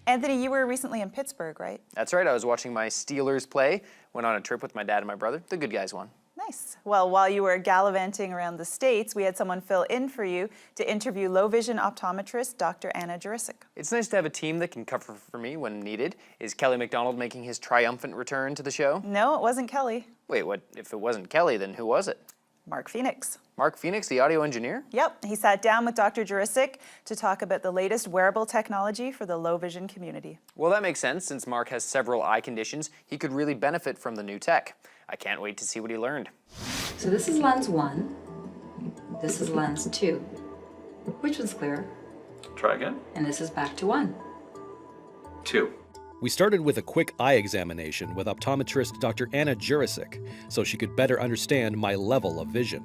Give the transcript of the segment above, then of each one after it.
Anthony, you were recently in Pittsburgh, right? That's right, I was watching my Steelers play, went on a trip with my dad and my brother. The good guys won. Nice. Well, while you were gallivanting around the States, we had someone fill in for you to interview low vision optometrist Dr. Juricic. It's nice to have a team that can cover for me when needed. Is Kelly McDonald making his triumphant return to the show? No, it wasn't Kelly. Wait, what? If it wasn't Kelly, then who was it? Mark Phoenix. Mark Phoenix, the audio engineer? Yep, he sat down with Dr. Juricic to talk about the latest wearable technology for the low vision community. Well, that makes sense. Since Mark has several eye conditions, he could really benefit from the new tech. I can't wait to see what he learned. So this is lens 1, this is lens 2. Which one's clearer? Try again. And this is back to 1. 2. We started with a quick eye examination with optometrist Dr. Juricic so she could better understand my level of vision.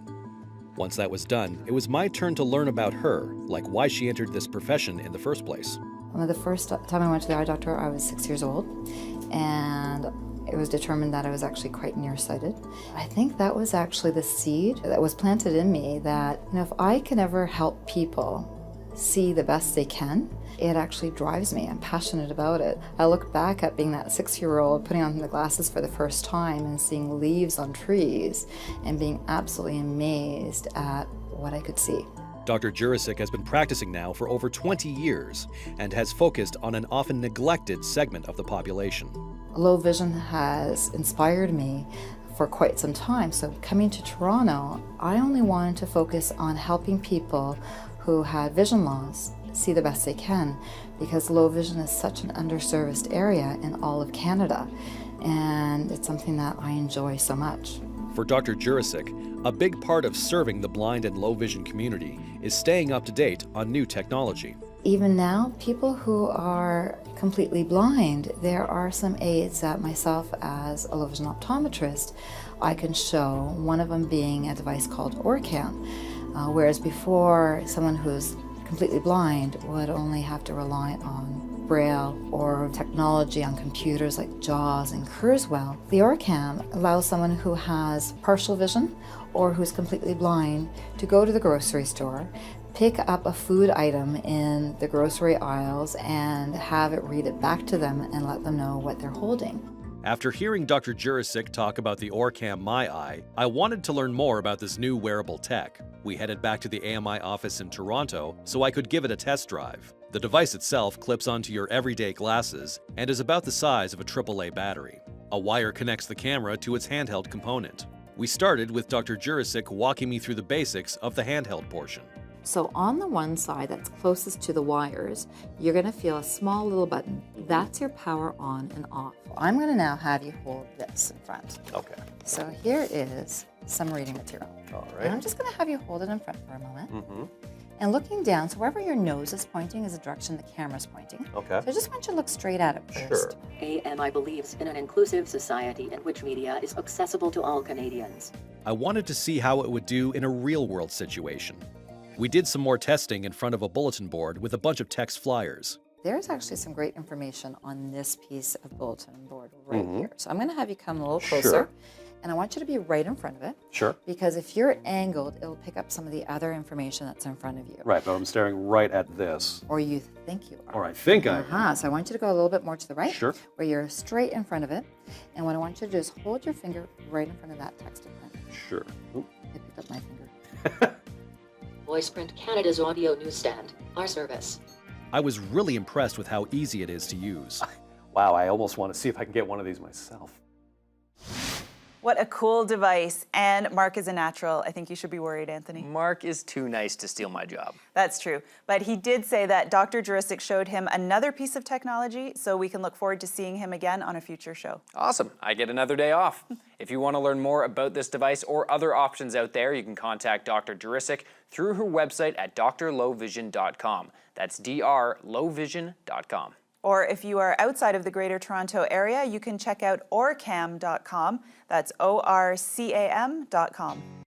Once that was done, it was my turn to learn about her, like why she entered this profession in the first place. The first time I went to the eye doctor, I was 6 years old, and it was determined that I was actually quite nearsighted. I think that was actually the seed that was planted in me that, if I can ever help people see the best they can, it actually drives me. I'm passionate about it. I look back at being that 6-year-old putting on the glasses for the first time and seeing leaves on trees and being absolutely amazed at what I could see. Dr. Juricic has been practicing now for over 20 years and has focused on an often neglected segment of the population. Low vision has inspired me for quite some time. So coming to Toronto, I only wanted to focus on helping people who had vision loss see the best they can, because low vision is such an underserviced area in all of Canada, and it's something that I enjoy so much. For Dr. Juricic, a big part of serving the blind and low vision community is staying up to date on new technology. Even now, people who are completely blind, there are some aids that myself as a low vision optometrist, I can show, one of them being a device called OrCam, whereas before someone who's completely blind would only have to rely on Braille or technology on computers like JAWS and Kurzweil. The OrCam allows someone who has partial vision or who's completely blind to go to the grocery store, pick up a food item in the grocery aisles and have it read it back to them and let them know what they're holding. After hearing Dr. Juricic talk about the OrCam MyEye, I wanted to learn more about this new wearable tech. We headed back to the AMI office in Toronto so I could give it a test drive. The device itself clips onto your everyday glasses and is about the size of a AAA battery. A wire connects the camera to its handheld component. We started with Dr. Juricic walking me through the basics of the handheld portion. So on the one side that's closest to the wires, you're going to feel a small little button. That's your power on and off. I'm going to now have you hold this in front. Okay. So here is some reading material. All And right. I'm just going to have you hold it in front for a moment. Mm-hmm. And looking down, so wherever your nose is pointing is the direction the camera's pointing. Okay. So I just want you to look straight at it first. Sure. AMI believes in an inclusive society in which media is accessible to all Canadians. I wanted to see how it would do in a real-world situation. We did some more testing in front of a bulletin board with a bunch of text flyers. There's actually some great information on this piece of bulletin board right here. So I'm going to have you come a little closer. Sure. And I want you to be right in front of it. Sure. Because if you're angled, it'll pick up some of the other information that's in front of you. Right, but I'm staring right at this. Or you think you are. Or I think I am. So I want you to go a little bit more to the right. Sure. Where you're straight in front of it. And what I want you to do is hold your finger right in front of that text in front. Sure. Oop. I picked up my finger. VoicePrint Canada's audio newsstand, our service. I was really impressed with how easy it is to use. Wow, I almost want to see if I can get one of these myself. What a cool device. And Mark is a natural. I think you should be worried, Anthony. Mark is too nice to steal my job. That's true. But he did say that Dr. Juricic showed him another piece of technology, so we can look forward to seeing him again on a future show. Awesome. I get another day off. If you want to learn more about this device or other options out there, you can contact Dr. Juricic through her website at drlowvision.com. That's drlowvision.com. Or if you are outside of the Greater Toronto Area, you can check out orcam.com. That's ORCAM.com.